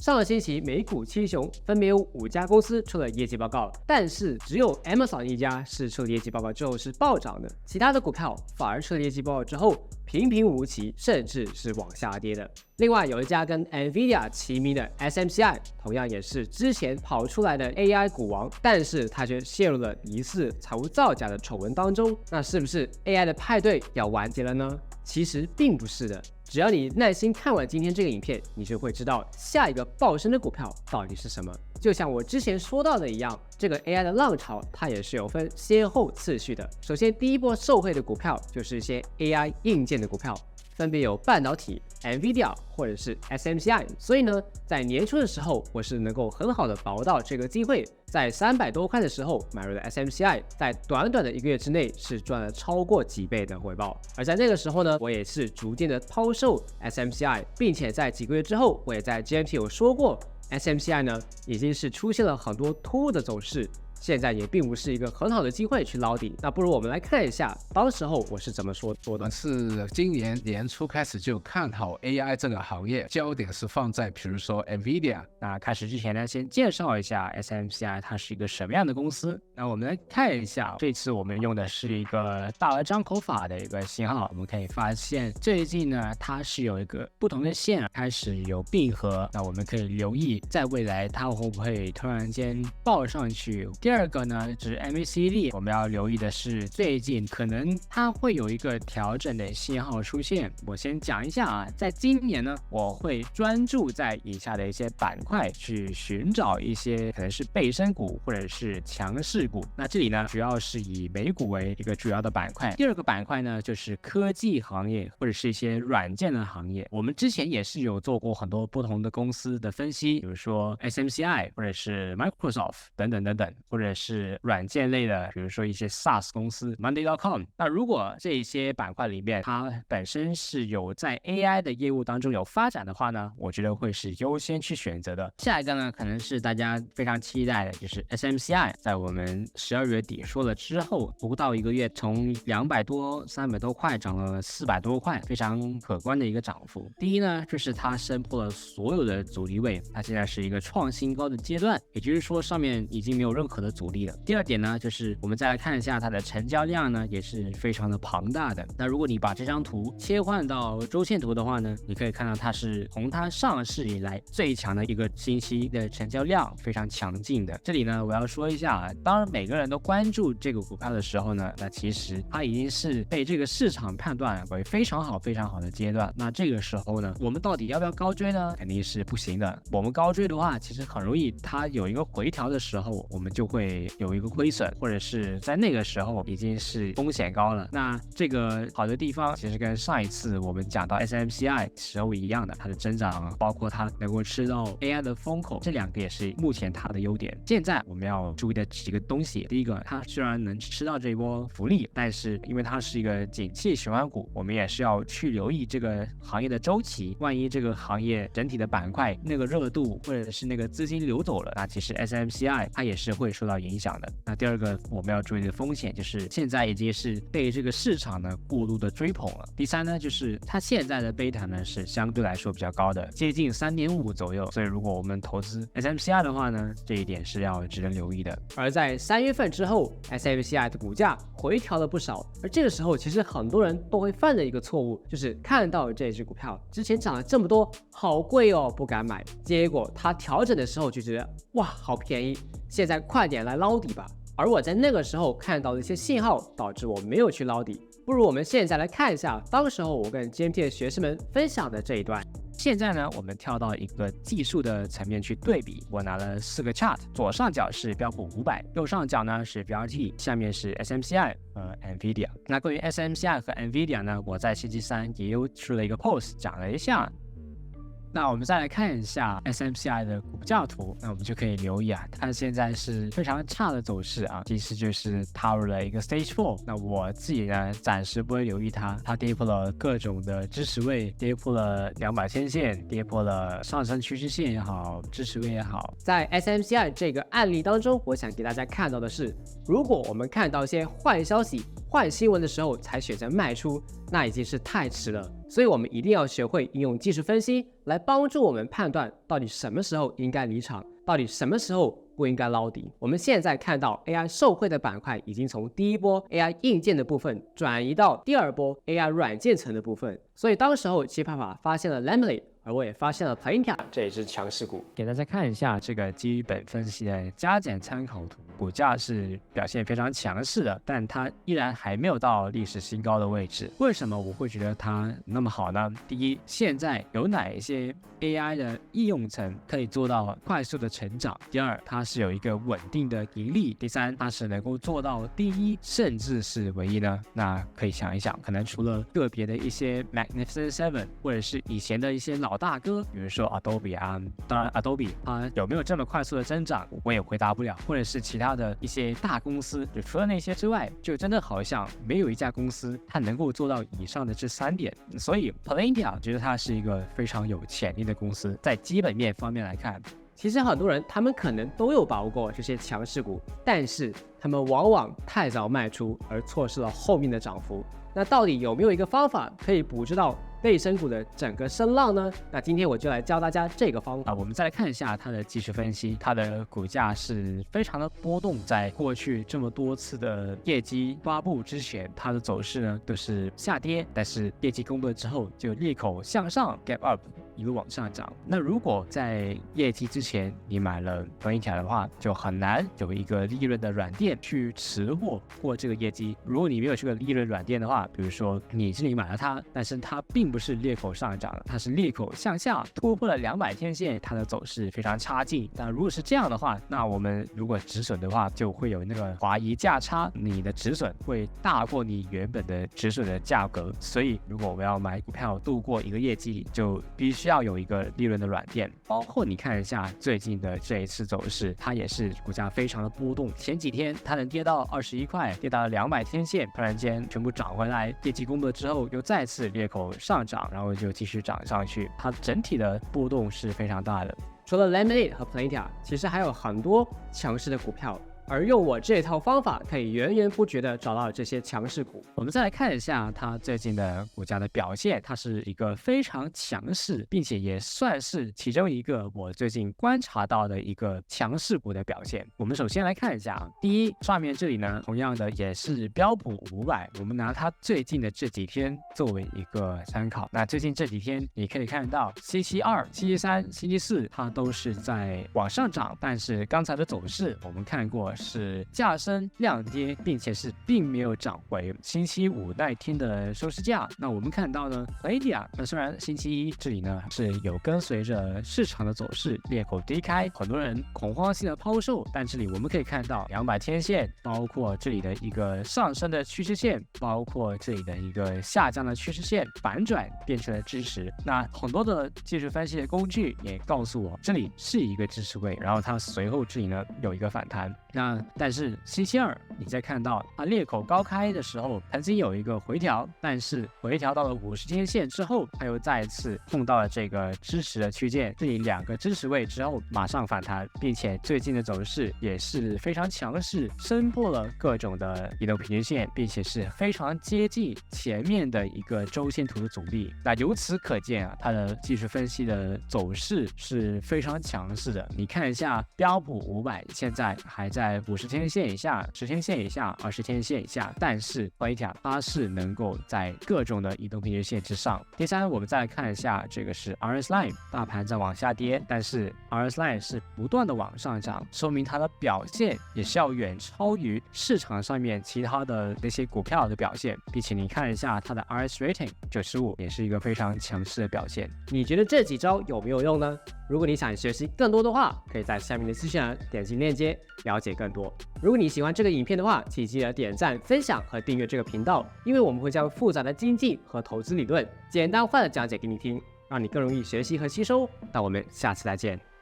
上个星期美股七雄分别有5家公司出了业绩报告，但是只有 Amazon 一家是出了业绩报告之后是暴涨的，其他的股票反而出了业绩报告之后平平无奇，甚至是往下跌的。另外有一家跟 Nvidia 齐名的 SMCI， 同样也是之前跑出来的 AI 股王，但是它却陷入了疑似财务造假的丑闻当中。那是不是 AI 的派对要完结了呢？其实并不是的，只要你耐心看完今天这个影片，你就会知道下一个爆升的股票到底是什么。就像我之前说到的一样，这个 AI 的浪潮它也是有分先后次序的。首先第一波受惠的股票就是一些 AI 硬件的股票，分别有半导体、Nvidia 或者是 SMCI。 所以呢，在年初的时候我是能够很好的把握到这个机会，在300多块的时候买入了 SMCI， 在短短的1个月之内是赚了超过几倍的回报。而在那个时候呢，我也是逐渐的抛售 SMCI， 并且在几个月之后，我也在 GMT 有说过 SMCI 呢已经是出现了很多突兀的走势，现在也并不是一个很好的机会去捞底。那不如我们来看一下当时候我是怎么说的。是今年年初开始就看好 AI 这个行业，焦点是放在比如说 Nvidia。 那开始之前呢，先介绍一下 SMCI 它是一个什么样的公司。那我们来看一下，这次我们用的是一个大额张口法的一个信号。我们可以发现最近呢，它是有一个不同的线开始有闭合，那我们可以留意在未来它会不会突然间爆上去。第二个呢是 MACD， 我们要留意的是最近可能它会有一个调整的信号出现。我先讲一下啊，在今年呢，我会专注在以下的一些板块去寻找一些可能是倍升股或者是强势股。那这里呢，主要是以美股为一个主要的板块。第二个板块呢，就是科技行业或者是一些软件的行业。我们之前也是有做过很多不同的公司的分析，比如说 SMCI 或者是 Microsoft 等等等等，或者是软件类的，比如说一些 SaaS 公司 Monday.com。 那如果这些板块里面它本身是有在 AI 的业务当中有发展的话呢，我觉得会是优先去选择的。下一个呢，可能是大家非常期待的，就是 SMCI。 在我们12月底说了之后，不到1个月，从200多300多块涨了400多块，非常可观的一个涨幅。第一呢，就是它升破了所有的阻力位，它现在是一个创新高的阶段，也就是说上面已经没有任何的阻力了。第二点呢，就是我们再来看一下它的成交量呢，也是非常的庞大的。那如果你把这张图切换到周线图的话呢，你可以看到它是从它上市以来最强的一个星期的成交量，非常强劲的。这里呢，我要说一下啊，当然每个人都关注这个股票的时候呢，那其实它已经是被这个市场判断为非常好非常好的阶段。那这个时候呢，我们到底要不要高追呢？肯定是不行的。我们高追的话，其实很容易它有一个回调的时候，我们就会有一个亏损，或者是在那个时候已经是风险高了。那这个好的地方其实跟上一次我们讲到 SMCI 时候一样的，它的增长包括它能够吃到 AI 的风口，这2个也是目前它的优点。现在我们要注意的几个东西，第一个，它虽然能吃到这一波福利，但是因为它是一个景气循环股，我们也是要去留意这个行业的周期。万一这个行业整体的板块那个热度或者是那个资金流走了，那其实 SMCI 它也是会受到影响的。那第二个我们要注意的风险就是现在已经是被这个市场呢过度的追捧了。第三呢，就是它现在的贝塔呢是相对来说比较高的，接近3.5左右，所以如果我们投资 SMCI 的话呢，这一点是要值得留意的。而在3月份之后 SMCI 的股价回调了不少，而这个时候其实很多人都会犯的一个错误，就是看到这只股票之前涨了这么多，好贵哦，不敢买，结果它调整的时候就觉得哇好便宜，现在快点来捞底吧。而我在那个时候看到的一些信号，导致我没有去捞底。不如我们现在来看一下当时候我跟 GMT 的学生们分享的这一段。现在呢，我们跳到一个技术的层面去对比。我拿了4个 chart， 左上角是标普500，右上角呢是 BRT， 下面是 SMCI 和 Nvidia。那关于 SMCI 和 Nvidia 呢，我在星期3也有出了一个 post 讲了一下。那我们再来看一下 SMCI 的股价图，那我们就可以留意啊，它现在是非常差的走势啊，其实就是踏入了一个 Stage 4。那我自己呢，暂时不会留意它，它跌破了各种的支持位，跌破了200天线，跌破了上升趋势线也好，支持位也好。在 SMCI 这个案例当中，我想给大家看到的是，如果我们看到一些坏消息、坏新闻的时候才选择卖出，那已经是太迟了。所以我们一定要学会应用技术分析来帮助我们判断到底什么时候应该离场，到底什么时候不应该捞底。我们现在看到 AI 受惠的板块已经从第一波 AI 硬件的部分转移到第二波 AI 软件层的部分，所以当时候奇葩法发现了 Lemley， 而我也发现了 Palantir 这也是强势股。给大家看一下这个基本分析的加减参考图，股价是表现非常强势的，但它依然还没有到历史新高的位置。为什么我会觉得它那么好呢？第一，现在有哪一些 AI 的应用层可以做到快速的成长？第二，它是有一个稳定的盈利。第三，它是能够做到第一甚至是唯一呢？那可以想一想，可能除了个别的一些 Magnificent Seven 或者是以前的一些老大哥，比如说 Adobe 啊，当然 Adobe 它有没有这么快速的增长，我也回答不了。或者是其他的一些大公司，就除了那些之外，就真的好像没有一家公司它能够做到以上的这3点。所以 Palantir 觉得它是一个非常有潜力的公司，在基本面方面来看。其实很多人他们可能都有把握过这些强势股，但是他们往往太早卖出，而错失了后面的涨幅。那到底有没有一个方法可以捕捉到倍升股的整个声浪呢？那今天我就来教大家这个方法。我们再来看一下它的技术分析，它的股价是非常的波动，在过去这么多次的业绩发布之前，它的走势呢都是下跌，但是业绩公布之后就裂口向上 gap up， 一路往上涨。那如果在业绩之前你买了Palantir的话，就很难有一个利润的软垫去持货过这个业绩。如果你没有这个利润软垫的话，比如说你这里买了它，但是它并不是裂口上涨的，它是裂口向下突破了200天线，它的走势非常差劲。但如果是这样的话，那我们如果止损的话，就会有那个怀疑价差，你的止损会大过你原本的止损的价格。所以如果我们要买股票度过一个业绩，就必须要有一个利润的软垫。包括你看一下最近的这一次走势，它也是股价非常的波动。前几天它能跌到21块，跌到200天线，突然间全部涨回来，业绩公布之后又再次裂口上涨，然后就继续涨上去，它整体的波动是非常大的。除了 Lemonade 和 Palantir， 其实还有很多强势的股票，而用我这套方法可以源源不绝地找到这些强势股。我们再来看一下它最近的股价的表现，它是一个非常强势，并且也算是其中一个我最近观察到的一个强势股的表现。我们首先来看一下，第一，上面这里呢，同样的也是标普500，我们拿它最近的这几天作为一个参考。那最近这几天你可以看到星期2、星期3、星期4它都是在往上涨，但是刚才的走势我们看过是价升量跌，并且是并没有涨回星期5那一天的收市价。那我们看到呢 Palantir 那虽然星期1这里呢是有跟随着市场的走势裂口低开，很多人恐慌性的抛售，但这里我们可以看到200天线，包括这里的一个上升的趋势线，包括这里的一个下降的趋势线反转变成了支持。那很多的技术分析的工具也告诉我这里是一个支持位，然后它随后这里呢有一个反弹。那但是星期2你再看到它裂口高开的时候曾经有一个回调，但是回调到了50天线之后，它又再一次碰到了这个支持的区间，这里2个支持位之后马上反弹，并且最近的走势也是非常强势，升破了各种的移动平均线，并且是非常接近前面的一个周线图的阻力。那由此可见啊，它的技术分析的走势是非常强势的。你看一下标普500现在还在50天线以下、10天线以下、20天线以下，但是Palantir它是能够在各种的移动平均线之上。第三，我们再来看一下这个是 RS Line， 大盘在往下跌，但是 RS Line 是不断的往上涨，说明它的表现也是要远超于市场上面其他的那些股票的表现，并且你看一下它的 RS Rating 95也是一个非常强势的表现。你觉得这几招有没有用呢？如果你想学习更多的话，可以在下面的资讯栏点击链接了解更多。如果你喜欢这个影片的话，请记得点赞、分享和订阅这个频道，因为我们会将复杂的经济和投资理论简单化的讲解给你听，让你更容易学习和吸收。那我们下次再见。